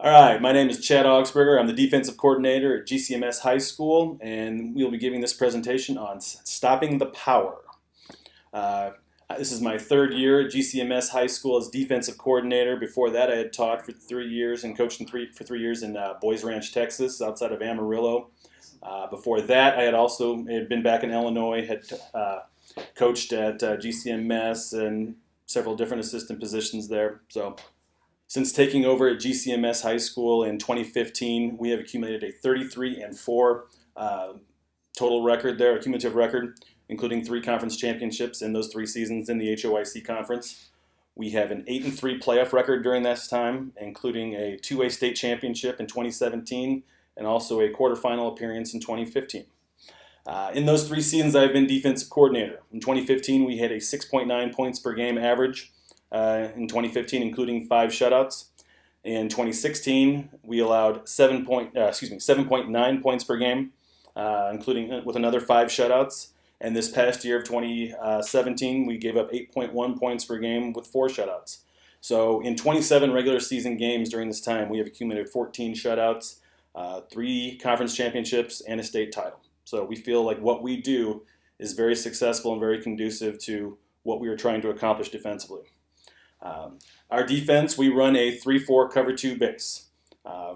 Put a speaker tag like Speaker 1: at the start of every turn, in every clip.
Speaker 1: All right, my name is Chad Augsperger. I'm the defensive coordinator at GCMS High School, and we'll be giving this presentation on stopping the power. Uh, this is my third year at GCMS High School as defensive coordinator. Before that, I had taught for 3 years and coached for 3 years in Boys Ranch, Texas, outside of Amarillo. Before that, I had been back in Illinois, had coached at GCMS and several different assistant positions there. So, since taking over at GCMS High School in 2015, we have accumulated a 33-4 total record there, a cumulative record, including 3 conference championships in those 3 seasons in the HOIC conference. We have an 8-3 playoff record during this time, including a 2A state championship in 2017 and also a quarterfinal appearance in 2015. In those 3 seasons, I've been defensive coordinator. In 2015, we had a 6.9 points per game average. In 2015, including 5 shutouts. In 2016, we allowed 7.9 points per game, including with another 5 shutouts. And this past year of 2017, we gave up 8.1 points per game with 4 shutouts. So in 27 regular season games during this time, we have accumulated 14 shutouts, 3 conference championships, and a state title. So we feel like what we do is very successful and very conducive to what we are trying to accomplish defensively. Our defense, we run a 3-4 cover 2 base.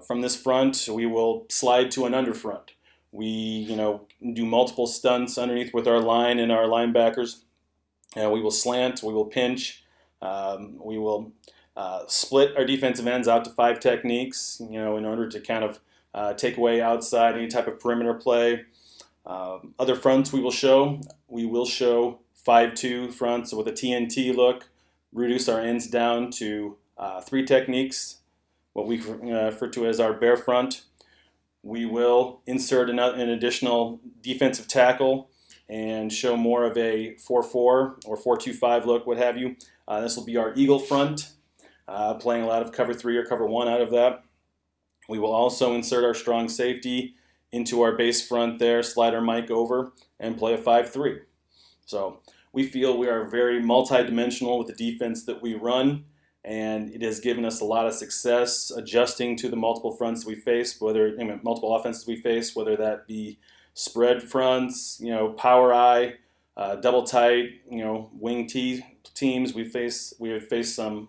Speaker 1: From this front, we will slide to an under front. We, do multiple stunts underneath with our line and our linebackers. We will slant, we will pinch, we will split our defensive ends out to 5 techniques, in order to kind of take away outside any type of perimeter play. Other fronts we will show 5-2 fronts with a TNT look. Reduce our ends down to 3 techniques, what we refer to as our bare front. We will insert an additional defensive tackle and show more of a 4-4 or 4-2-5 look, what have you. This will be our eagle front, playing a lot of cover 3 or cover 1 out of that. We will also insert our strong safety into our base front there, slide our mic over, and play a 5-3. So we feel we are very multidimensional with the defense that we run, and it has given us a lot of success adjusting to the multiple fronts we face, multiple offenses we face, whether that be spread fronts, power eye, double tight, wing teams. We have faced some,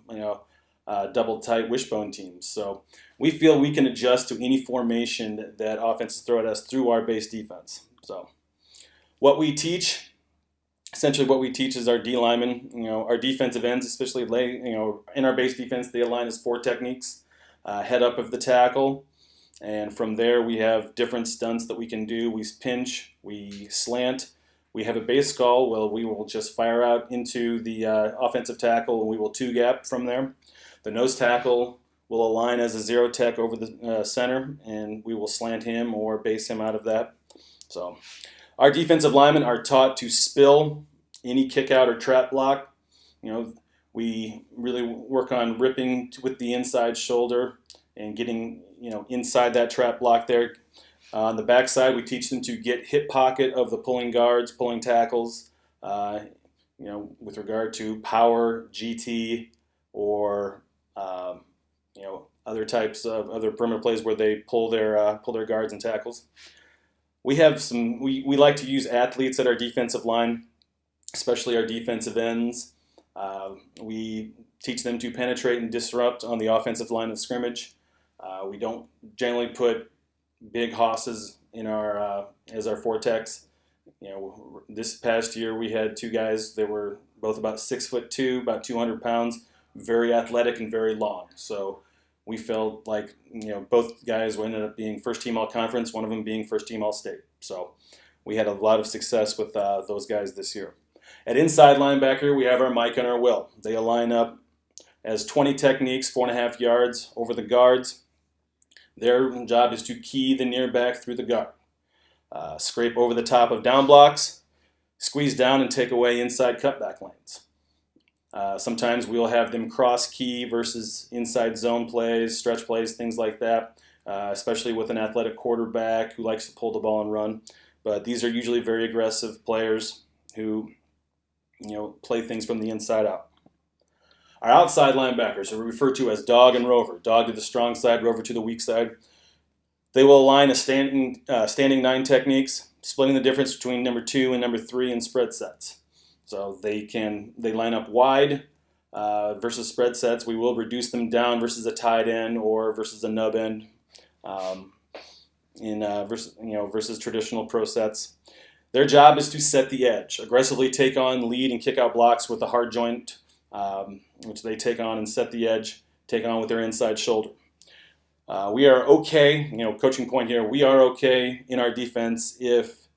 Speaker 1: double tight wishbone teams. So we feel we can adjust to any formation that offenses throw at us through our base defense. So essentially what we teach is our D linemen, our defensive ends, especially in our base defense, they align as 4 techniques, head up of the tackle, and from there we have different stunts that we can do. We pinch, we slant, we have a base skull. Well, we will just fire out into the offensive tackle, and we will 2-gap from there. The nose tackle will align as a 0 tech over the center, and we will slant him or base him out of that. So our defensive linemen are taught to spill any kick out or trap block. We really work on ripping with the inside shoulder and getting, inside that trap block there. On the backside, we teach them to get hip pocket of the pulling guards, pulling tackles, with regard to power, GT, or, other types of other perimeter plays where they pull their guards and tackles. We like to use athletes at our defensive line, especially our defensive ends. We teach them to penetrate and disrupt on the offensive line of scrimmage. We don't generally put big hosses in as our 4 techs. This past year we had 2 guys that were both about 6'2", about 200 pounds, very athletic and very long. So we felt like both guys ended up being first team all conference, one of them being first team all state. So we had a lot of success with those guys this year. At inside linebacker, we have our Mike and our Will. They align up as 20 techniques, 4.5 yards over the guards. Their job is to key the near back through the guard. Scrape over the top of down blocks, squeeze down and take away inside cutback lanes. Sometimes we'll have them cross key versus inside zone plays, stretch plays, things like that, especially with an athletic quarterback who likes to pull the ball and run. But these are usually very aggressive players who play things from the inside out. Our outside linebackers are referred to as dog and rover. Dog to the strong side, rover to the weak side. They will align a standing 9 techniques, splitting the difference between number 2 and number 3 in spread sets. So they line up wide versus spread sets. We will reduce them down versus a tight end or versus a nub end versus traditional pro sets. Their job is to set the edge, aggressively take on lead and kick out blocks with a hard joint, which they take on and set the edge, take on with their inside shoulder. We are okay, coaching point here, we are okay in our defense if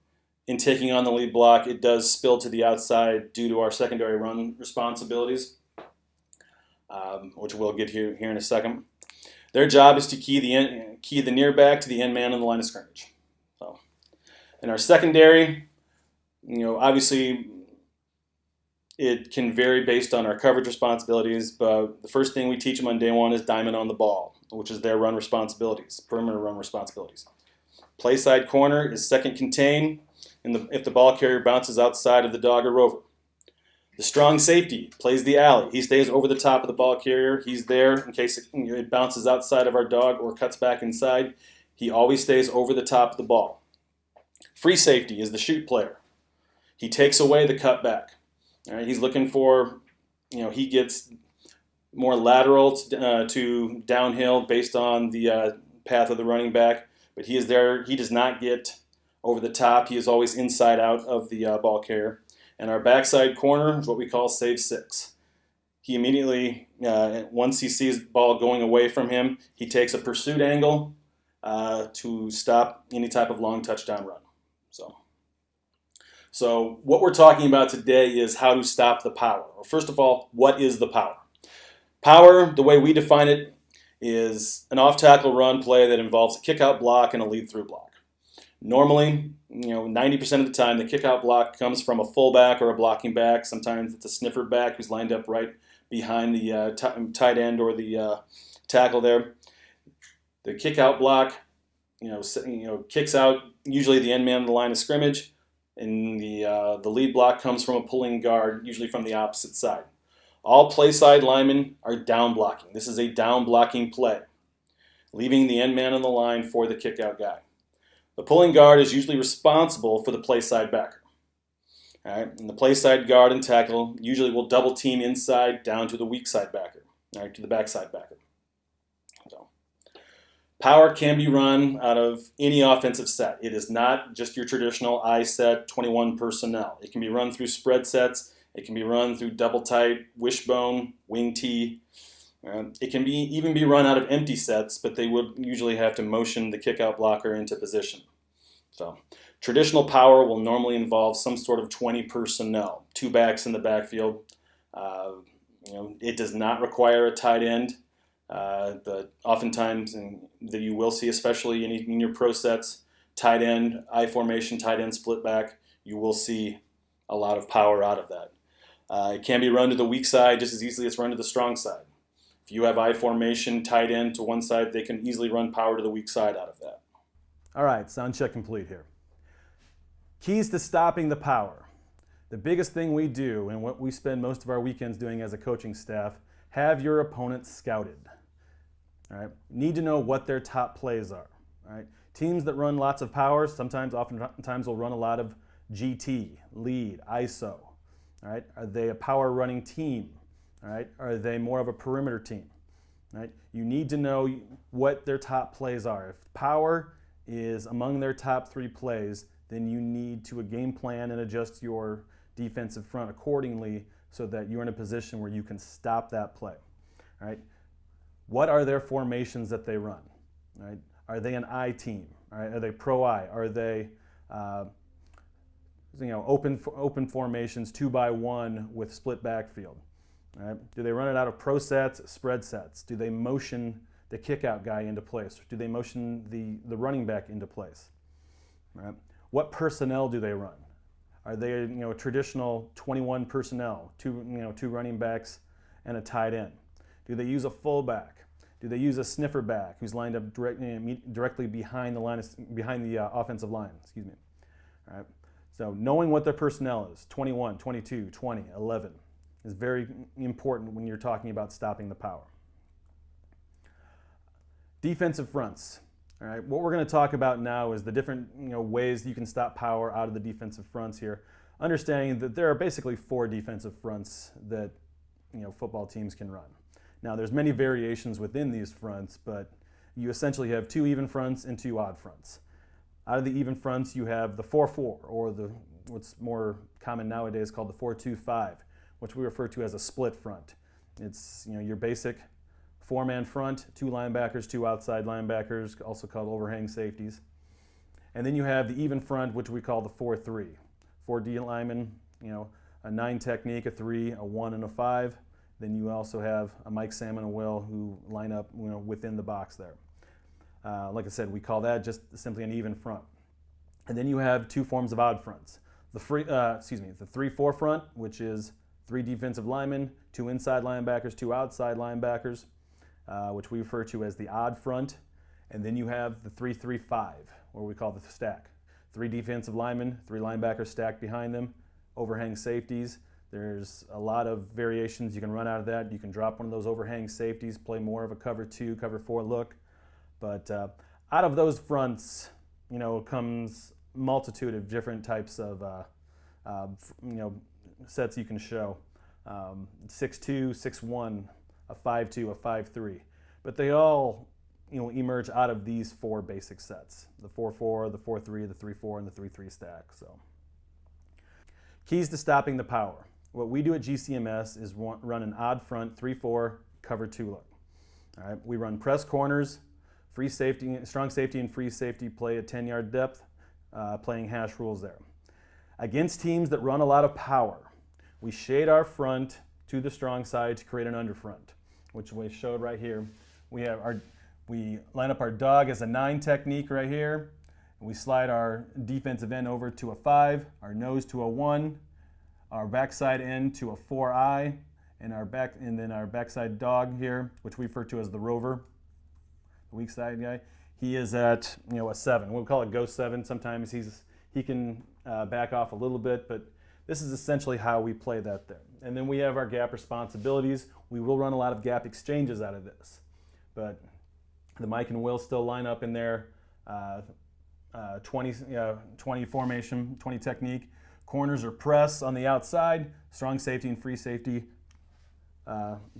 Speaker 1: in taking on the lead block it does spill to the outside due to our secondary run responsibilities, which we'll get here in a second. Their job is to key the near back to the end man on the line of scrimmage. So, in our secondary, obviously it can vary based on our coverage responsibilities, but the first thing we teach them on day one is diamond on the ball, which is their run responsibilities, perimeter run responsibilities. Play side corner is second contain if the ball carrier bounces outside of the dog or rover. The strong safety plays the alley. He stays over the top of the ball carrier. He's there in case it bounces outside of our dog or cuts back inside. He always stays over the top of the ball. Free safety is the shoot player. He takes away the cut back. All right, he's looking for, he gets more lateral to downhill based on the path of the running back, but he is there. He does not get over the top. He is always inside out of the ball carrier. And our backside corner is what we call save 6. He immediately, once he sees the ball going away from him, he takes a pursuit angle to stop any type of long touchdown run. So what we're talking about today is how to stop the power. Well, first of all, what is the power? Power, the way we define it, is an off-tackle run play that involves a kick-out block and a lead-through block. Normally, 90% of the time, the kick-out block comes from a fullback or a blocking back. Sometimes it's a sniffer back who's lined up right behind the tight end or the tackle there. The kick-out block, kicks out usually the end man on the line of scrimmage, and the lead block comes from a pulling guard, usually from the opposite side. All play side linemen are down blocking. This is a down blocking play, leaving the end man on the line for the kick-out guy. The pulling guard is usually responsible for the play side backer. All right? And the play side guard and tackle usually will double team inside down to the weak side backer, all right, to the backside backer. So, power can be run out of any offensive set. It is not just your traditional I set 21 personnel. It can be run through spread sets. It can be run through double tight, wishbone, wing tee. It can even be run out of empty sets, but they would usually have to motion the kick-out blocker into position. So, traditional power will normally involve some sort of 20 personnel, 2 backs in the backfield. It does not require a tight end, but oftentimes that you will see, especially in your pro sets, tight end, I formation, tight end split back, you will see a lot of power out of that. It can be run to the weak side just as easily as run to the strong side. If you have I formation, tight end to one side, they can easily run power to the weak side out of that. All right, sound check complete here. Keys to stopping the power. The biggest thing we do, and what we spend most of our weekends doing as a coaching staff, have your opponent scouted. All right, need to know what their top plays are. All right, teams that run lots of power, oftentimes will run a lot of GT, lead, ISO. All right, are they a power running team? All right, are they more of a perimeter team? All right, you need to know what their top plays are. If power is among their top 3 plays, then you need to game plan and adjust your defensive front accordingly so that you're in a position where you can stop that play. All right, what are their formations that they run? All right, are they an I team? All right, are they pro I? Are they open formations 2-by-1 with split backfield? Right. Do they run it out of pro sets, spread sets? Do they motion the kick-out guy into place? Do they motion the running back into place? Right. What personnel do they run? Are they a traditional 21 personnel, two running backs and a tight end? Do they use a fullback? Do they use a sniffer back who's lined up directly behind the offensive line? Excuse me. All right. So knowing what their personnel is, 21, 22, 20, 11. is very important when you're talking about stopping the power. Defensive fronts. All right, what we're going to talk about now is the different ways you can stop power out of the defensive fronts here, understanding that there are basically 4 defensive fronts that football teams can run. Now there's many variations within these fronts, but you essentially have 2 even fronts and 2 odd fronts. Out of the even fronts you have the 4-4, or what's more common nowadays called the 4-2-5, which we refer to as a split front. It's your basic 4-man front, 2 linebackers, 2 outside linebackers, also called overhang safeties. And then you have the even front, which we call the 4-3. 4 D linemen, a 9 technique, a 3, a 1, and a 5. Then you also have a Mike, Sam, and a Will who line up within the box there. Like I said, we call that just simply an even front. And then you have 2 forms of odd fronts. The 3-4 front, which is 3 defensive linemen, 2 inside linebackers, 2 outside linebackers, which we refer to as the odd front. And then you have the 3-3-5, or we call the stack. 3 defensive linemen, 3 linebackers stacked behind them, overhang safeties. There's a lot of variations you can run out of that. You can drop one of those overhang safeties, play more of a cover 2, cover 4 look. But out of those fronts, comes multitude of different types of sets you can show. 6-2, 6-1, a 5-2, a 5-3. But they all emerge out of these 4 basic sets: the 4-4, the 4-3, the 3-4, and the 3-3 stack. So, keys to stopping the power. What we do at GCMS is run an odd front 3-4 cover 2 look. All right, we run press corners, free safety, strong safety, and free safety play at 10-yard depth, playing hash rules there. Against teams that run a lot of power, we shade our front to the strong side to create an underfront, which we showed right here. We line up our dog as a 9 technique right here. We slide our defensive end over to a 5, our nose to a 1, our backside end to a 4-eye, and then our backside dog here, which we refer to as the rover, the weak side guy. He is at a 7. We'll call it ghost 7. Sometimes he can back off a little bit, but this is essentially how we play that there. And then we have our gap responsibilities. We will run a lot of gap exchanges out of this, but the Mike and Will still line up in their 20 formation, 20 technique. Corners or press on the outside. Strong safety and free safety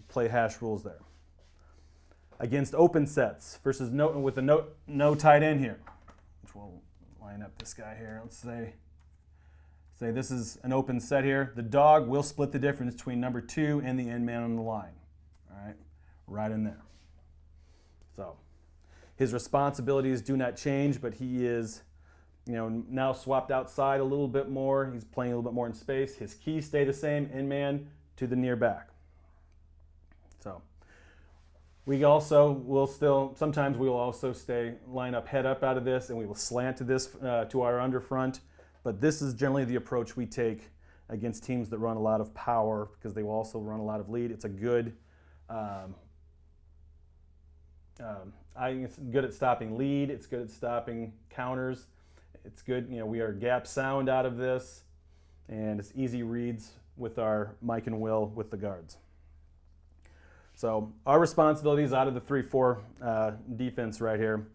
Speaker 1: play hash rules there. Against open sets versus with a no tight end here, which we'll line up this guy here. Let's say this is an open set here. The dog will split the difference between number 2 and the end man on the line. All right in there. So his responsibilities do not change, but he is now swapped outside a little bit more. He's playing a little bit more in space. His keys stay the same, end man to the near back. So we also will sometimes we will also line up head up out of this, and we will slant to this to our under front. But this is generally the approach we take against teams that run a lot of power, because they will also run a lot of lead. It's a good, it's good at stopping lead. It's good at stopping counters. It's good, we are gap sound out of this, and it's easy reads with our Mike and Will with the guards. So our responsibilities out of the 3-4 defense right here,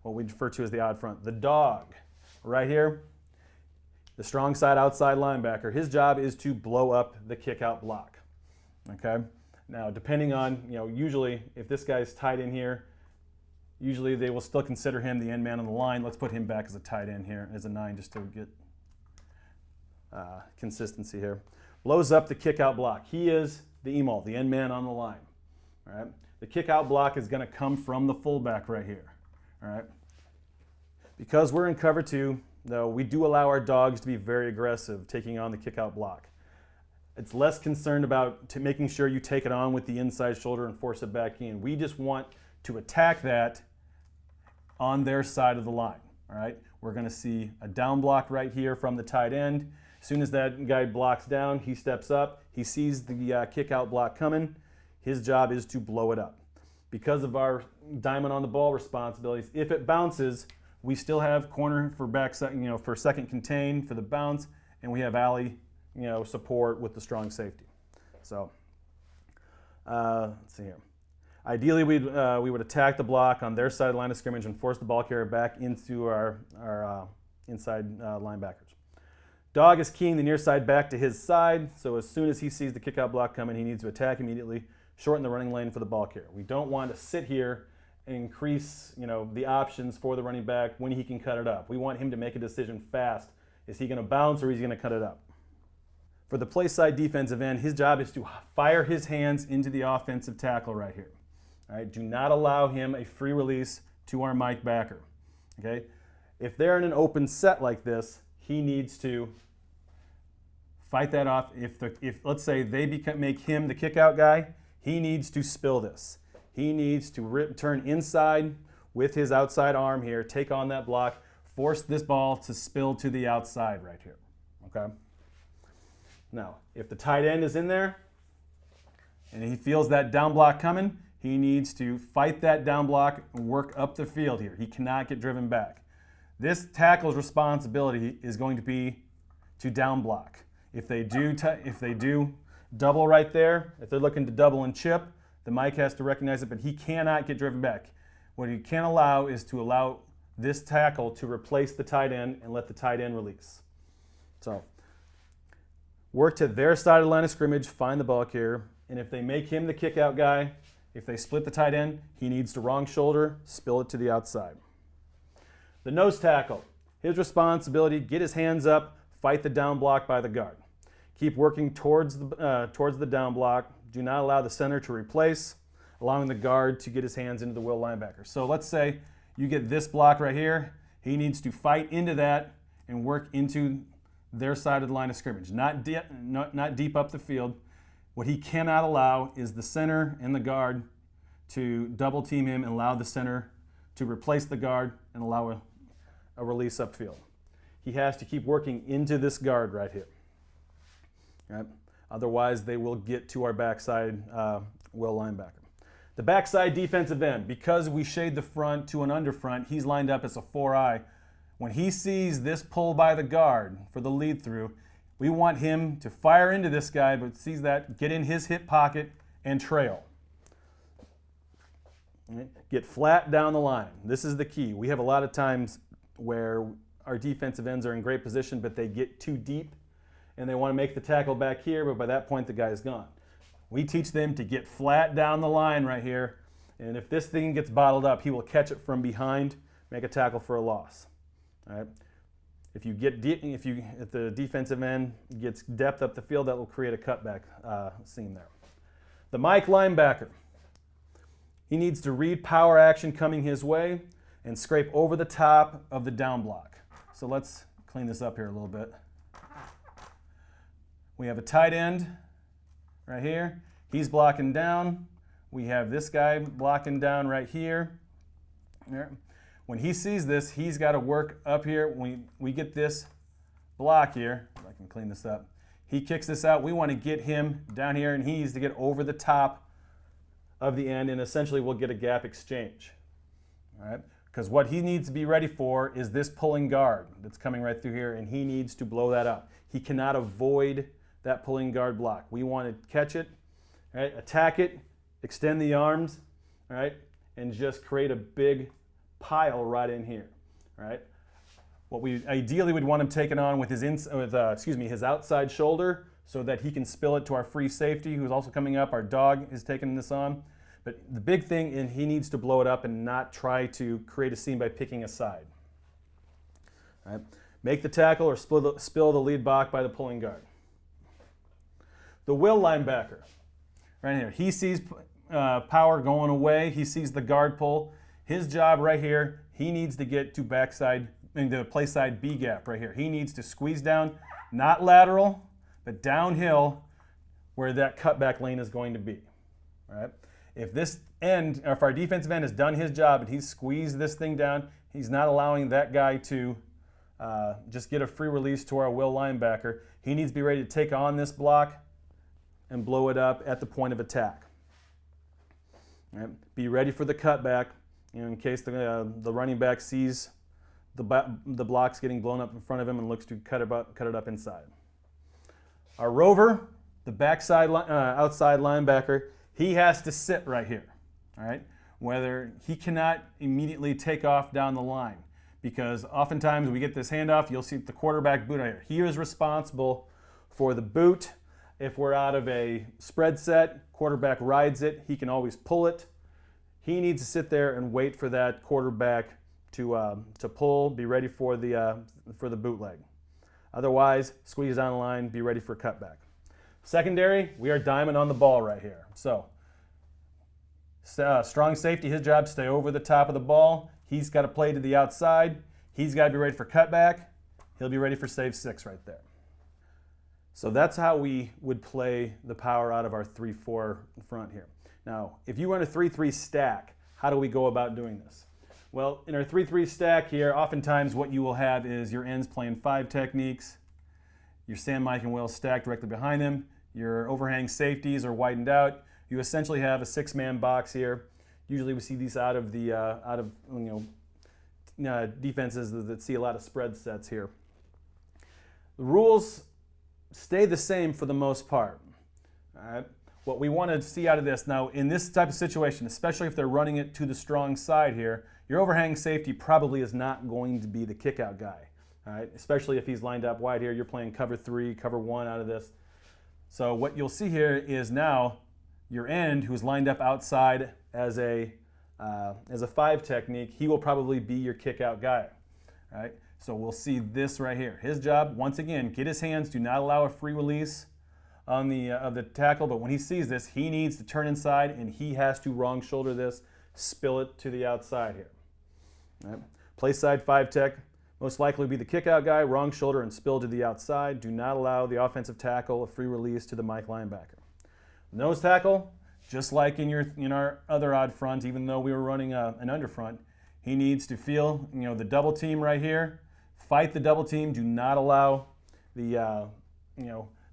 Speaker 1: what we refer to as the odd front. The dog right here, the strong side outside linebacker, his job is to blow up the kick out block. Okay? Now, depending on, usually if this guy's tight in here, usually they will still consider him the end man on the line. Let's put him back as a tight end here, as a 9, just to get consistency here. Blows up the kick out block. He is the EMAL, the end man on the line. All right? The kick out block is going to come from the fullback right here. All right? Because we're in cover 2, though, we do allow our dogs to be very aggressive taking on the kick out block. It's less concerned about making sure you take it on with the inside shoulder and force it back in. We just want to attack that on their side of the line. All right? We're going to see a down block right here from the tight end. As soon as that guy blocks down, he steps up. He sees the kick out block coming. His job is to blow it up. Because of our diamond on the ball responsibilities, if it bounces, we still have corner for for second contain for the bounce, and we have alley, support with the strong safety. So let's see here. Ideally, we would attack the block on their side of the line of scrimmage and force the ball carrier back into our inside linebackers. Dog is keying the near side back to his side, so as soon as he sees the kickout block coming, he needs to attack immediately, shorten the running lane for the ball carrier. We don't want to sit here and increase, the options for the running back when he can cut it up. We want him to make a decision fast. Is he going to bounce or is he going to cut it up? For the play side defensive end, his job is to fire his hands into the offensive tackle right here. All right, do not allow him a free release to our Mike backer. Okay, if they're in an open set like this, he needs to fight that off. If let's say they make him the kick out guy, he needs to spill this. He needs to turn inside with his outside arm here, take on that block, force this ball to spill to the outside right here. Okay. Now, if the tight end is in there and he feels that down block coming, he needs to fight that down block and work up the field here. He cannot get driven back. This tackle's responsibility is going to be to down block. If they do double right there, if they're looking to double and chip, the Mike has to recognize it, but he cannot get driven back. What he can't allow is to allow this tackle to replace the tight end and let the tight end release. So, work to their side of the line of scrimmage, find the ball carrier, and if they make him the kick out guy, if they split the tight end, he needs to wrong shoulder, spill it to the outside. The nose tackle, his responsibility, get his hands up, fight the down block by the guard. Keep working towards the down block. Do not allow the center to replace, allowing the guard to get his hands into the will linebacker. So let's say you get this block right here. He needs to fight into that and work into their side of the line of scrimmage, not deep up the field. What he cannot allow is the center and the guard to double team him and allow the center to replace the guard and allow a release upfield. He has to keep working into this guard right here. Right? Otherwise, they will get to our backside will linebacker. The backside defensive end, because we shade the front to an underfront, he's lined up as a 4-eye. When he sees this pull by the guard for the lead through, we want him to fire into this guy, but sees that, get in his hip pocket and trail. Right? Get flat down the line. This is the key. We have a lot of times where our defensive ends are in great position, but they get too deep and they want to make the tackle back here, but by that point the guy is gone. We teach them to get flat down the line right here, and if this thing gets bottled up, he will catch it from behind, make a tackle for a loss. All right? If the defensive end gets depth up the field, that will create a cutback seam there. The Mike linebacker, he needs to read power action coming his way and scrape over the top of the down block. So let's clean this up here a little bit. We have a tight end right here. He's blocking down. We have this guy blocking down right here. When he sees this, he's got to work up here. When we get this block here, if I can clean this up, he kicks this out. We want to get him down here, and he needs to get over the top of the end, and essentially we'll get a gap exchange. All right? Because what he needs to be ready for is this pulling guard that's coming right through here, and he needs to blow that up. He cannot avoid that pulling guard block. We want to catch it, right? Attack it, extend the arms, all right, and just create a big pile right in here, right? What we ideally would want him taken on with his his outside shoulder so that he can spill it to our free safety who's also coming up. Our dog is taking this on. But the big thing is he needs to blow it up and not try to create a seam by picking a side. All right? Make the tackle or spill the lead block by the pulling guard. The will linebacker, right here. He sees power going away. He sees the guard pull. His job right here, he needs to get to backside, the play side B gap right here. He needs to squeeze down, not lateral, but downhill where that cutback lane is going to be. All right? If our defensive end has done his job and he's squeezed this thing down, he's not allowing that guy to just get a free release to our will linebacker. He needs to be ready to take on this block and blow it up at the point of attack. All right? Be ready for the cutback, in case the running back sees the blocks getting blown up in front of him and looks to cut it up inside. Our rover, the outside linebacker, he has to sit right here, all right? Whether he cannot immediately take off down the line, because oftentimes we get this handoff, you'll see the quarterback boot right here. He is responsible for the boot. If we're out of a spread set, quarterback rides it, he can always pull it. He needs to sit there and wait for that quarterback to pull, be ready for the bootleg. Otherwise, squeeze down the line, be ready for cutback. Secondary, we are diamond on the ball right here. So, strong safety, his job to stay over the top of the ball. He's got to play to the outside. He's got to be ready for cutback. He'll be ready for save 6 right there. So that's how we would play the power out of our 3-4 front here. Now, if you run a 3-3 stack, how do we go about doing this? Well, in our 3-3 stack here, oftentimes what you will have is your ends playing 5 techniques, your Sam, Mike, and Will stacked directly behind them, your overhang safeties are widened out. You essentially have a 6-man box here. Usually we see these out of defenses that see a lot of spread sets here. The rules stay the same for the most part. All right? What we want to see out of this now, in this type of situation, especially if they're running it to the strong side here, your overhang safety probably is not going to be the kickout guy. All right? Especially if he's lined up wide here, you're playing cover 3, cover 1 out of this. So what you'll see here is now your end, who's lined up outside as a 5 technique, he will probably be your kickout guy. All right? So we'll see this right here. His job, once again, get his hands, do not allow a free release on of the tackle, but when he sees this, he needs to turn inside and he has to wrong shoulder this, spill it to the outside here. All right? Play side 5 tech, most likely be the kickout guy, wrong shoulder and spill to the outside. Do not allow the offensive tackle a free release to the Mike linebacker. Nose tackle, just like in our other odd front, even though we were running an under front, he needs to feel the double team right here, fight the double team. Do not allow the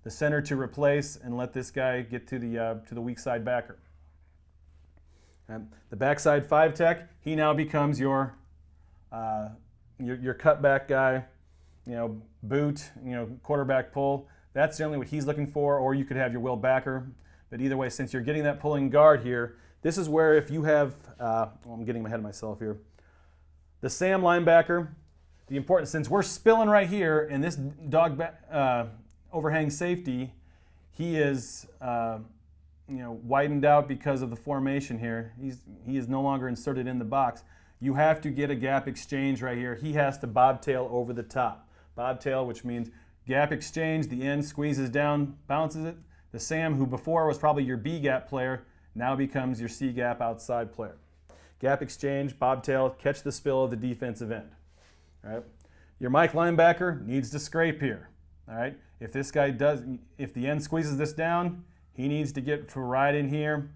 Speaker 1: center to replace and let this guy get to the weak side backer. The backside 5 tech, he now becomes your cutback guy, boot, quarterback pull. That's generally what he's looking for, or you could have your will backer. But either way, since you're getting that pulling guard here, this is where if you have, I'm getting ahead of myself here. The Sam linebacker, the important, since we're spilling right here, and this dog overhang safety, he is widened out because of the formation here. He is no longer inserted in the box. You have to get a gap exchange right here. He has to bobtail over the top. Bobtail, which means gap exchange, the end squeezes down, bounces it. The Sam, who before was probably your B gap player, now becomes your C gap outside player. Gap exchange, bobtail, catch the spill of the defensive end. All right. Your Mike linebacker needs to scrape here. All right. If the end squeezes this down, he needs to get to right in here.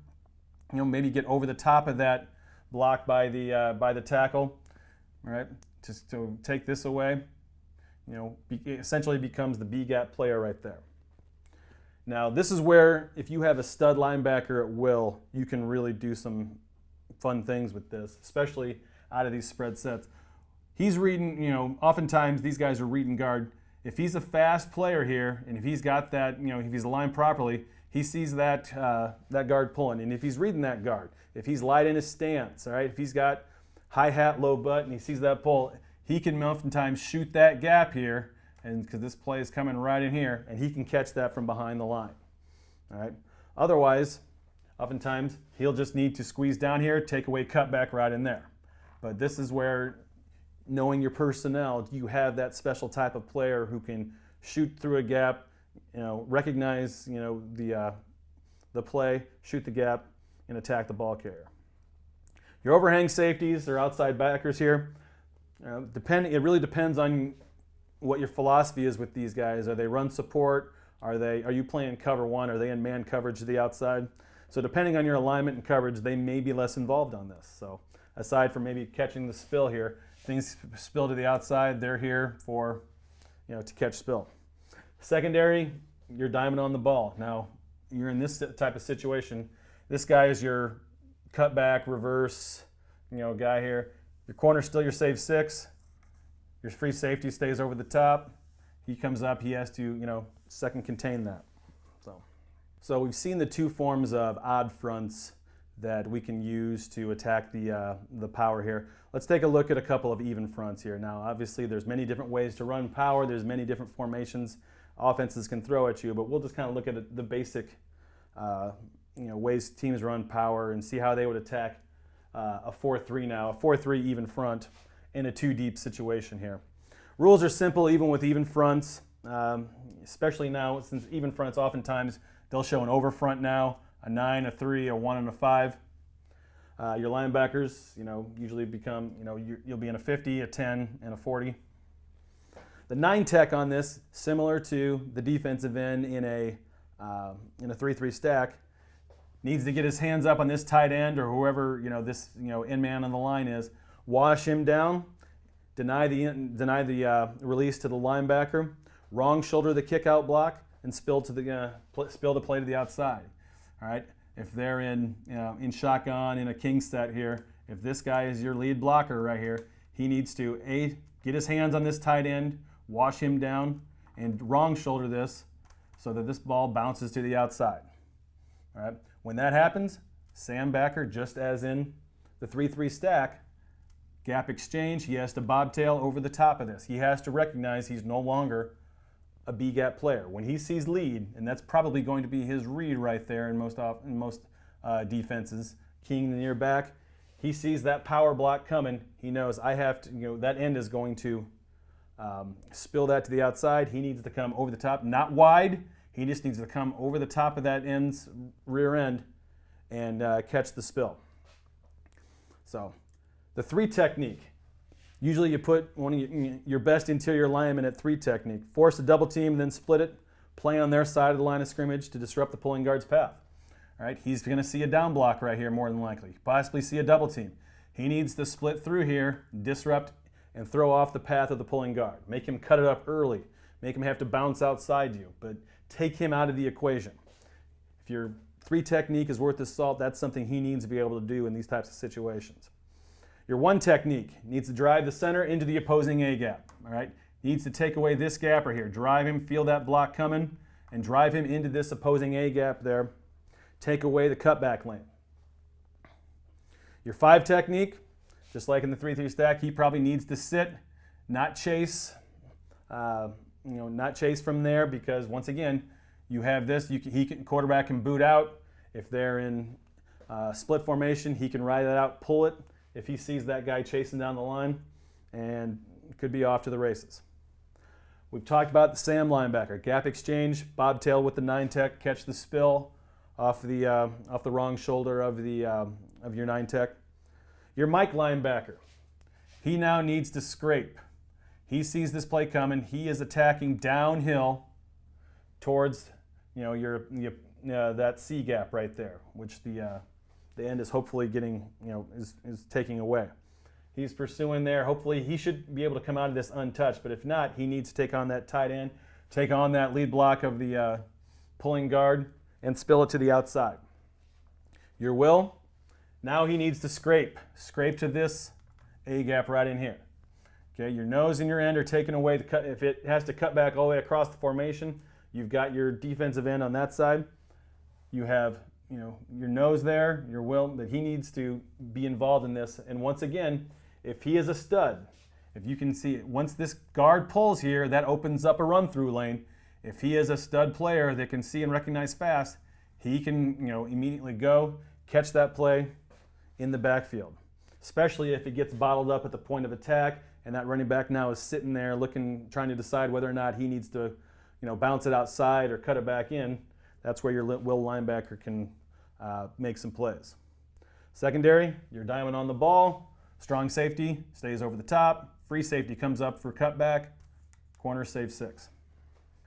Speaker 1: Maybe get over the top of that block by the tackle. All right. Just to take this away. Essentially becomes the B gap player right there. Now, this is where, if you have a stud linebacker at will, you can really do some fun things with this, especially out of these spread sets. He's reading, oftentimes these guys are reading guard. If he's a fast player here, and if he's got that, if he's aligned properly, he sees that guard pulling. And if he's reading that guard, if he's light in his stance, all right, if he's got high hat, low butt, and he sees that pull, he can oftentimes shoot that gap here, and because this play is coming right in here, and he can catch that from behind the line. All right. Otherwise, oftentimes he'll just need to squeeze down here, take away cutback right in there. But this is where, knowing your personnel, you have that special type of player who can shoot through a gap, recognize the play, shoot the gap, and attack the ball carrier. Your overhang safeties, or outside backers here, it really depends on what your philosophy is with these guys. Are they run support? Are you playing cover 1? Are they in man coverage to the outside? So depending on your alignment and coverage, they may be less involved on this. So aside from maybe catching the spill here, things spill to the outside, they're here for, to catch spill. Secondary, you're diamond on the ball. Now, you're in this type of situation. This guy is your cutback, reverse, guy here. Your corner's still your save 6. Your free safety stays over the top. He comes up, he has to, second contain that. So. So we've seen the two forms of odd fronts that we can use to attack the power here. Let's take a look at a couple of even fronts here. Now, obviously, there's many different ways to run power. There's many different formations offenses can throw at you, but we'll just kind of look at the basic ways teams run power and see how they would attack a 4-3 now, a 4-3 even front in a two-deep situation here. Rules are simple even with even fronts, especially now since even fronts oftentimes they'll show an over front now, a 9, a 3, a 1, and a 5. Your linebackers, usually become, you'll be in a 50, a 10, and a 40. The 9 tech on this, similar to the defensive end in a 3-3 stack, needs to get his hands up on this tight end or whoever this end man on the line is, wash him down, deny the release to the linebacker, wrong shoulder the kick out block, and spill the play to the outside. All right. If they're in shotgun in a king set here, if this guy is your lead blocker right here, he needs to get his hands on this tight end, wash him down, and wrong shoulder this so that this ball bounces to the outside. All right. When that happens, Sam backer, just as in the 3-3 stack, gap exchange, he has to bobtail over the top of this. He has to recognize he's no longer a B-gap player. When he sees lead, and that's probably going to be his read right there in most defenses, king the near back, he sees that power block coming. He knows I have to, that end is going to spill that to the outside. He needs to come over the top, not wide. He just needs to come over the top of that end's rear end and catch the spill. So the 3 technique. Usually you put one of your best interior linemen at 3 technique. Force a double team, then split it. Play on their side of the line of scrimmage to disrupt the pulling guard's path. All right, he's going to see a down block right here more than likely. Possibly see a double team. He needs to split through here, disrupt, and throw off the path of the pulling guard. Make him cut it up early. Make him have to bounce outside you, but take him out of the equation. If your 3 technique is worth his salt, that's something he needs to be able to do in these types of situations. Your 1 technique needs to drive the center into the opposing A gap. All right, needs to take away this gap right here. Drive him, feel that block coming, and drive him into this opposing A gap there. Take away the cutback lane. Your 5 technique, just like in the 3-3 stack, he probably needs to sit, not chase. Not chase from there because once again, you have this. Quarterback can boot out. If they're in split formation, he can ride it out, pull it. If he sees that guy chasing down the line, and could be off to the races. We've talked about the Sam linebacker, gap exchange, bobtail with the 9 tech, catch the spill off the wrong shoulder of your 9 tech. Your Mike linebacker, he now needs to scrape. He sees this play coming. He is attacking downhill towards that C gap right there, which the end is hopefully getting, is taking away. He's pursuing there. Hopefully he should be able to come out of this untouched, but if not, he needs to take on that tight end, take on that lead block of the pulling guard, and spill it to the outside. Your Will, now he needs to scrape to this A gap right in here. Okay, your nose and your end are taken away. If it has to cut back all the way across the formation, you've got your defensive end on that side. You have your nose there, your Will, that he needs to be involved in this. And once again, if he is a stud, if you can see it, once this guard pulls here, that opens up a run-through lane. If he is a stud player that can see and recognize fast, he can immediately go catch that play in the backfield, especially if it gets bottled up at the point of attack and that running back now is sitting there trying to decide whether or not he needs to bounce it outside or cut it back in. That's where your Will linebacker can make some plays. Secondary, your diamond on the ball, strong safety stays over the top, free safety comes up for cutback, corner save 6.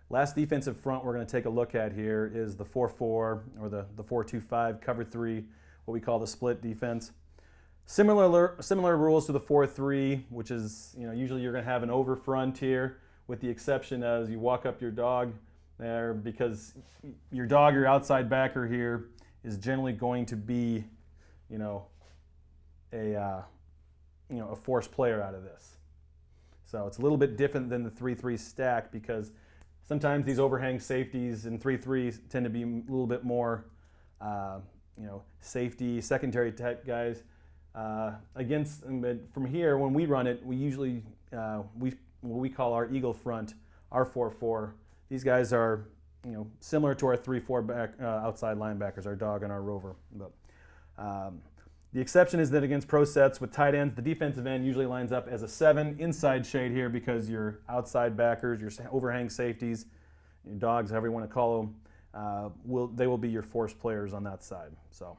Speaker 1: Last defensive front we're going to take a look at here is the 4-4 or the 4-2-5 cover 3, what we call the split defense. Similar rules to the 4-3, which is usually you're going to have an over front here, with the exception as you walk up your dog there, because your dog, your outside backer here, is generally going to be a forced player out of this. So it's a little bit different than the 3-3 stack because Sometimes these overhang safeties in 3-3 tend to be a little bit more, safety, secondary type guys. But from here, when we run it, we usually, what we call our eagle front, our 4-4. These guys are, similar to our 3-4 back outside linebackers, our dog and our rover. But the exception is that against pro sets with tight ends, the defensive end usually lines up as a 7 inside shade here because your outside backers, your overhang safeties, your dogs, however you want to call them, they will be your force players on that side. So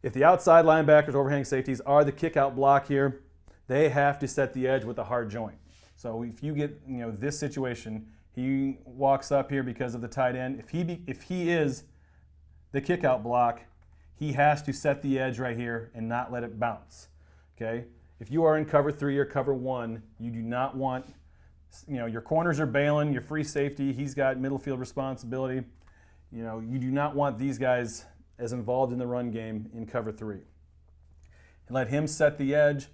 Speaker 1: if the outside linebackers, overhang safeties are the kick out block here, they have to set the edge with a hard joint. So if you get this situation, he walks up here because of the tight end. If he is the kick out block, he has to set the edge right here and not let it bounce. Okay? If you are in cover 3 or cover 1, you do not want, your corners are bailing, your free safety, he's got middle field responsibility. You do not want these guys as involved in the run game in cover 3. And let him set the edge,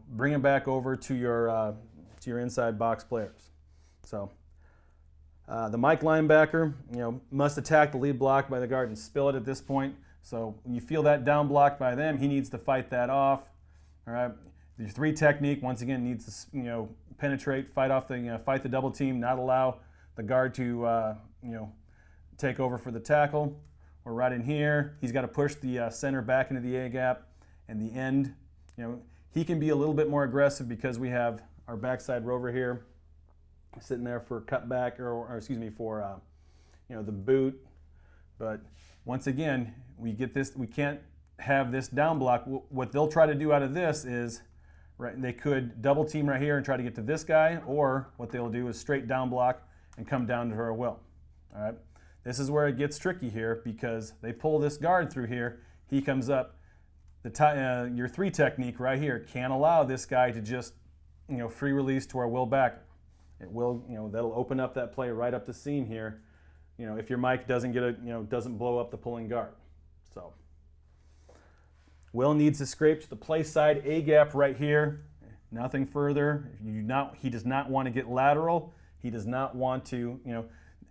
Speaker 1: bring him back over to your inside box players. So the Mike linebacker, must attack the lead block by the guard and spill it at this point. So when you feel that down block by them, he needs to fight that off. All right. The 3 technique, once again, needs to penetrate, fight the double team, not allow the guard to take over for the tackle. We're right in here. He's got to push the center back into the A gap, and the end. He can be a little bit more aggressive because we have our backside rover here, sitting there for cutback or for the boot. But once again, we can't have this down block. What they'll try to do out of this is, they could double team right here and try to get to this guy, or what they'll do is straight down block and come down to our will. All right. This is where it gets tricky here because they pull this guard through here. He comes up. Your 3 technique right here can't allow this guy to just free release to our will backer. It will, that'll open up that play right up the seam here. If your Mike doesn't doesn't blow up the pulling guard. So Will needs to scrape to the play side A gap right here. Nothing further. He does not want to get lateral. He does not want to,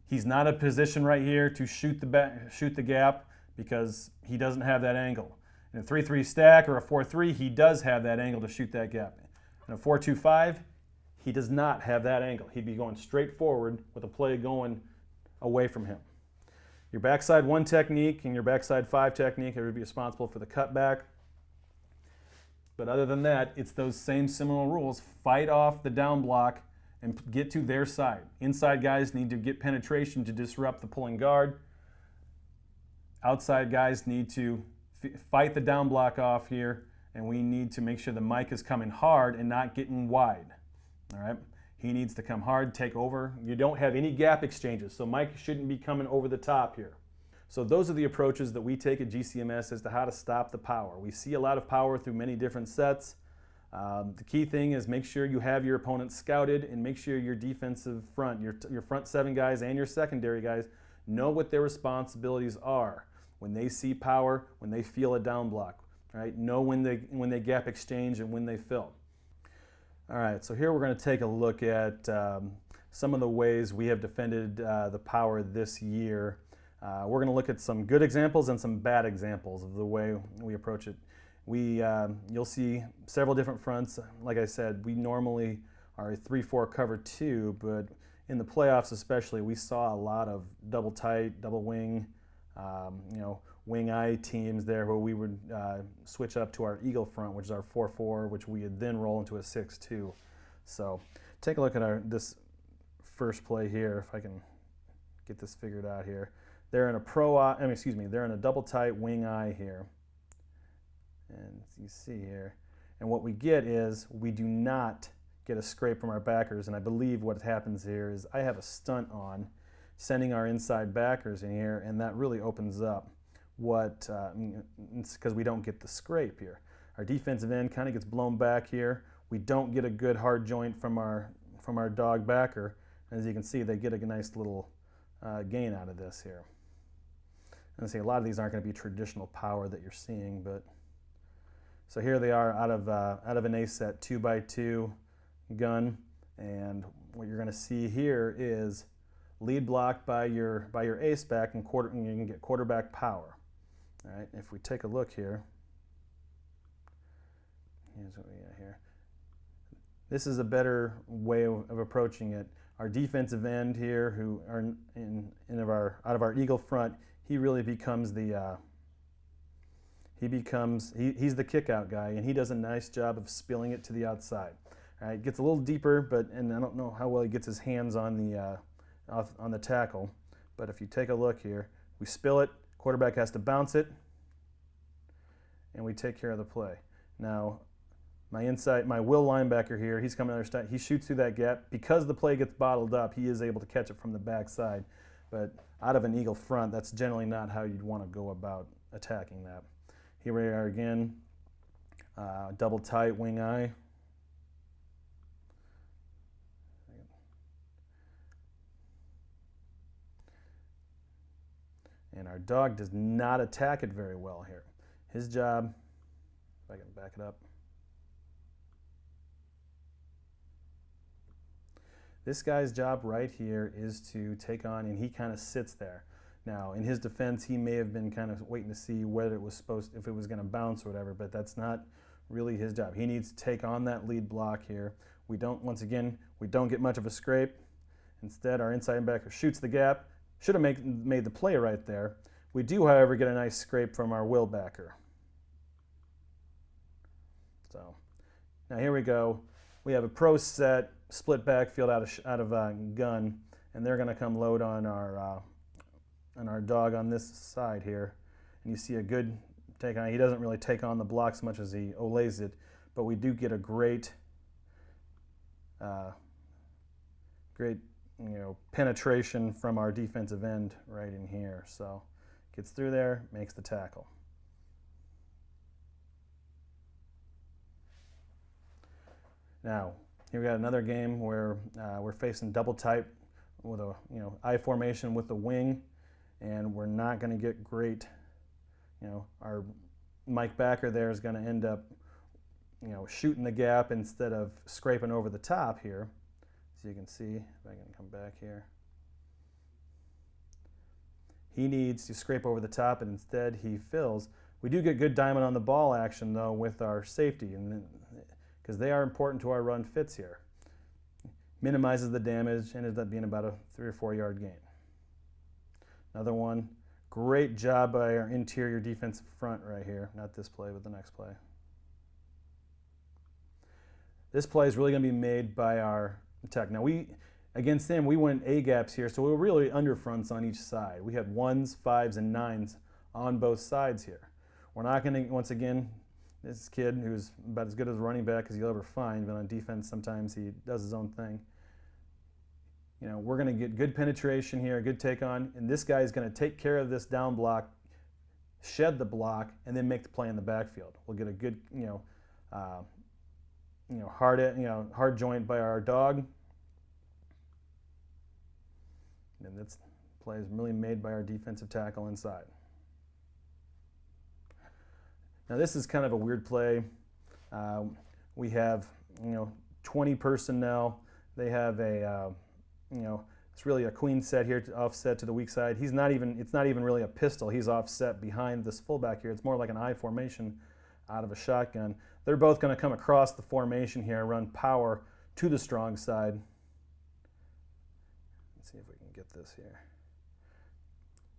Speaker 1: he's not in a position right here to shoot the gap because he doesn't have that angle. In a 3-3 stack or a 4-3, he does have that angle to shoot that gap. In a 4-2-5, he does not have that angle. He'd be going straight forward with a play going away from him. Your backside 1 technique and your backside 5 technique would be responsible for the cutback. But other than that, it's those same similar rules. Fight off the down block and get to their side. Inside guys need to get penetration to disrupt the pulling guard. Outside guys need to fight the down block off here, and we need to make sure the Mike is coming hard and not getting wide. All right? He needs to come hard, take over. You don't have any gap exchanges, so Mike shouldn't be coming over the top here. So those are the approaches that we take at GCMS as to how to stop the power. We see a lot of power through many different sets. The key thing is make sure you have your opponent scouted and make sure your defensive front, your front 7 guys and your secondary guys know what their responsibilities are. When they see power, when they feel a down block, right? Know when they gap exchange and when they fill. All right, so here we're going to take a look at some of the ways we have defended the power this year. We're going to look at some good examples and some bad examples of the way we approach it. You'll see several different fronts. Like I said, we normally are a 3-4 cover 2, but in the playoffs especially, we saw a lot of double tight, double wing, wing eye teams there where we would switch up to our eagle front, which is our 4-4, which we would then roll into a 6-2. So take a look at this first play here, if I can get this figured out here. They're in a they're in a double tight wing eye here. And you see here, and what we get is we do not get a scrape from our backers, and I believe what happens here is I have a stunt on sending our inside backers in here, and that really opens up what, it's because we don't get the scrape here. Our defensive end kind of gets blown back here. We don't get a good hard joint from our dog backer. As you can see, they get a nice little gain out of this here. And see, a lot of these aren't going to be traditional power that you're seeing, but so here they are out of an A set 2x2 gun, and what you're going to see here is lead block by your ace back, and you can get quarterback power. All right, if we take a look here, here's what we got here. This is a better way of approaching it. Our defensive end here, who are out of our eagle front, he really becomes the he's the kick out guy, and he does a nice job of spilling it to the outside. All right, gets a little deeper, and I don't know how well he gets his hands on the tackle. But if you take a look here, we spill it. Quarterback has to bounce it, and we take care of the play. Now, my will linebacker here, he's coming other side. He shoots through that gap. Because the play gets bottled up, he is able to catch it from the backside. But out of an eagle front, that's generally not how you'd want to go about attacking that. Here we are again, double tight wing eye. And our dog does not attack it very well here. His job, if I can back it up. This guy's job right here is to take on, and he kind of sits there. Now, in his defense, he may have been kind of waiting to see whether it was if it was going to bounce or whatever, but that's not really his job. He needs to take on that lead block here. Once again, we don't get much of a scrape. Instead, our inside backer shoots the gap. Should have made the play right there. We do, however, get a nice scrape from our will backer. So, now here we go. We have a pro set, split backfield out of gun, and they're going to come load on our dog on this side here. And you see a good take on. He doesn't really take on the block as much as he olays it, but we do get a great penetration from our defensive end right in here. So gets through there, makes the tackle. Now, here we got another game where we're facing double type with a I formation with the wing, and we're not going to get great. Our Mike backer there is going to end up shooting the gap instead of scraping over the top here. So you can see, if I can come back here, he needs to scrape over the top, and instead he fills. We do get good diamond on the ball action though with our safety, and because they are important to our run fits here. Minimizes the damage, and ends up being about a 3 or 4 yard gain. Another one, great job by our interior defensive front right here. Not this play, but the next play. This play is really going to be made by our tech. Now against them, we went A gaps here, so we were really under fronts on each side. We had 1s, 5s, and 9s on both sides here. We're not going to, once again, this kid who's about as good as a running back as you'll ever find, but on defense sometimes he does his own thing. We're going to get good penetration here, a good take on, and this guy is going to take care of this down block, shed the block, and then make the play in the backfield. We'll get a good, hard joint by our dog. And this play is really made by our defensive tackle inside. Now this is kind of a weird play. We have 20 personnel. They have a it's really a queen set here to offset to the weak side. It's not even really a pistol. He's offset behind this fullback here. It's more like an I formation out of a shotgun. They're both going to come across the formation here and run power to the strong side. Let's see if we can get this here.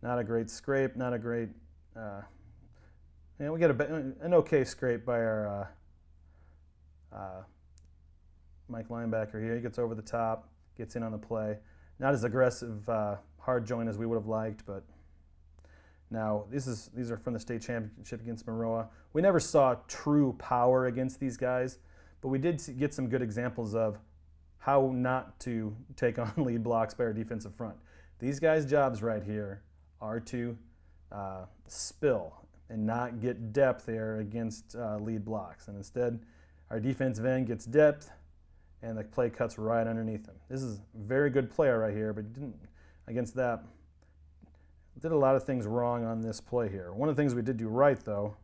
Speaker 1: Not a great scrape, not a great, we get an okay scrape by our Mike linebacker here. He gets over the top, gets in on the play. Not as aggressive hard joint as we would have liked, but now these are from the state championship against Maroa. We never saw true power against these guys, but we did get some good examples of how not to take on lead blocks by our defensive front. These guys' jobs right here are to spill and not get depth there against lead blocks. And instead, our defensive end gets depth, and the play cuts right underneath him. This is a very good player right here, but didn't against that. Did a lot of things wrong on this play here. One of the things we did do right, though,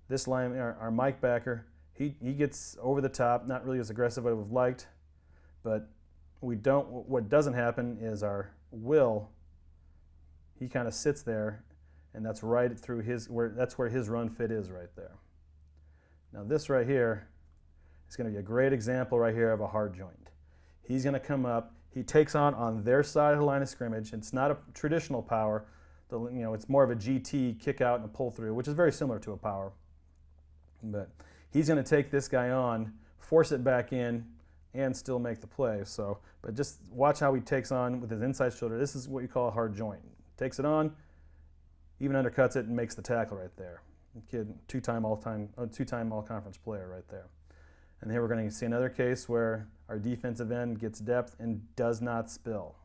Speaker 1: this line, our Mike backer, he gets over the top, not really as aggressive as I would have liked, but what doesn't happen is our Will, he kind of sits there, and that's right through that's where his run fit is right there. Now this right here is going to be a great example right here of a hard joint. He's going to come up, he takes on their side of the line of scrimmage. It's not a traditional power, it's more of a GT kick out and a pull through, which is very similar to a power. But he's going to take this guy on, force it back in, and still make the play. But just watch how he takes on with his inside shoulder. This is what you call a hard joint. Takes it on, even undercuts it, and makes the tackle right there. The kid, two-time all-conference player right there. And here we're going to see another case where our defensive end gets depth and does not spill.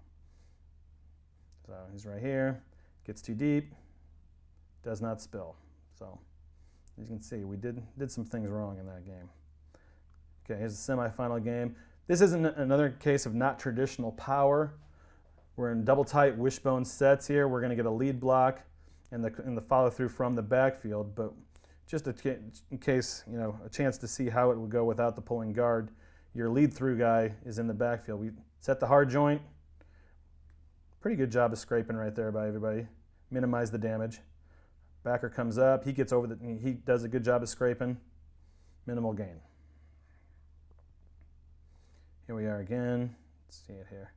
Speaker 1: So he's right here, gets too deep, does not spill. So as you can see, we did some things wrong in that game. Okay, here's the semifinal game. This isn't another case of not traditional power. We're in double tight wishbone sets here. We're going to get a lead block and the follow through from the backfield, but just in case, a chance to see how it would go without the pulling guard. Your lead through guy is in the backfield. We set the hard joint. Pretty good job of scraping right there by everybody. Minimize the damage. Backer comes up. He gets over he does a good job of scraping. Minimal gain. Here we are again. Let's see it here.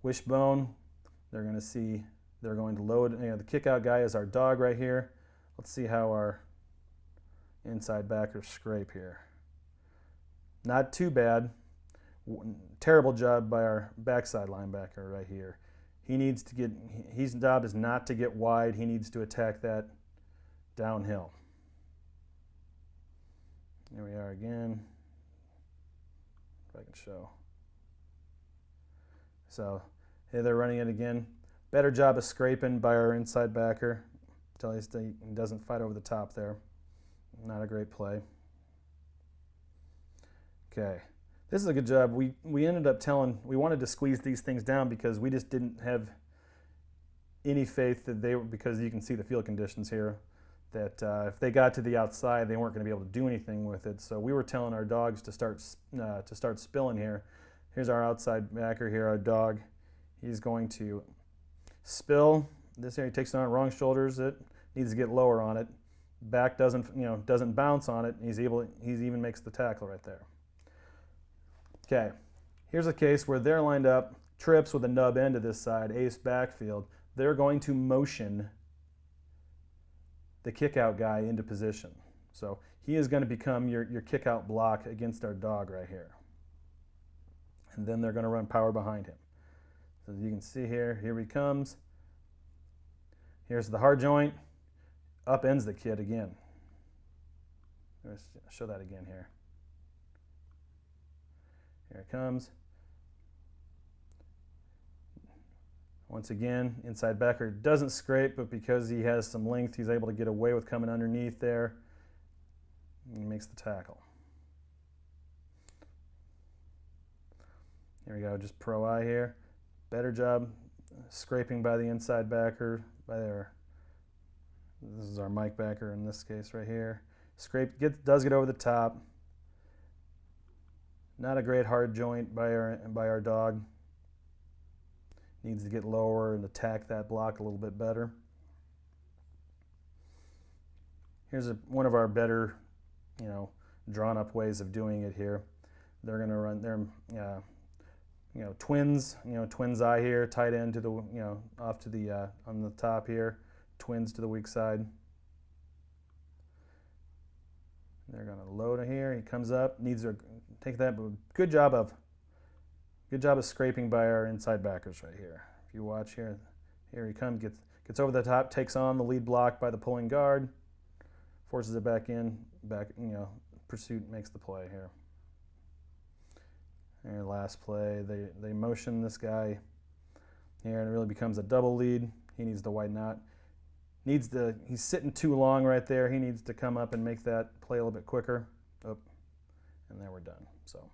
Speaker 1: Wishbone. They're going to load. The kick out guy is our dog right here. Let's see how our inside backers scrape here. Not too bad. Terrible job by our backside linebacker right here. His job is not to get wide. He needs to attack that downhill. Here we are again. If I can show. So here they're running it again. Better job of scraping by our inside backer until he doesn't fight over the top there. Not a great play. Okay, this is a good job. We ended up we wanted to squeeze these things down because we just didn't have any faith that because you can see the field conditions here, that if they got to the outside, they weren't going to be able to do anything with it. So we were telling our dogs to start spilling here. Here's our outside backer here, our dog. He's going to spill. This here, he takes it on wrong shoulders. It needs to get lower on it. Back doesn't bounce on it. He even makes the tackle right there. Okay, here's a case where they're lined up, trips with a nub end to this side, ace backfield. They're going to motion the kick out guy into position. So he is going to become your kick out block against our dog right here. And then they're going to run power behind him. So as you can see here he comes. Here's the hard joint. Upends the kid again. Let's show that again here. Here it comes. Once again, inside backer doesn't scrape, but because he has some length, he's able to get away with coming underneath there. And he makes the tackle. Here we go, just pro eye here. Better job scraping by the inside backer, this is our Mike backer in this case right here. Does get over the top. Not a great hard joint by our dog. Needs to get lower and attack that block a little bit better. Here's one of our better, drawn up ways of doing it here. They're going to run their, twins, twins eye here, tight end to the, off to the, on the top here. Twins to the weak side. They're going to load it here. He comes up, needs to take that, but good job of scraping by our inside backers right here. If you watch here he comes, gets over the top, takes on the lead block by the pulling guard, forces it back in, pursuit makes the play here. And last play, they motion this guy here, and it really becomes a double lead. He needs to widen out. He's sitting too long right there. He needs to come up and make that play a little bit quicker. Oh, and there we're done. So.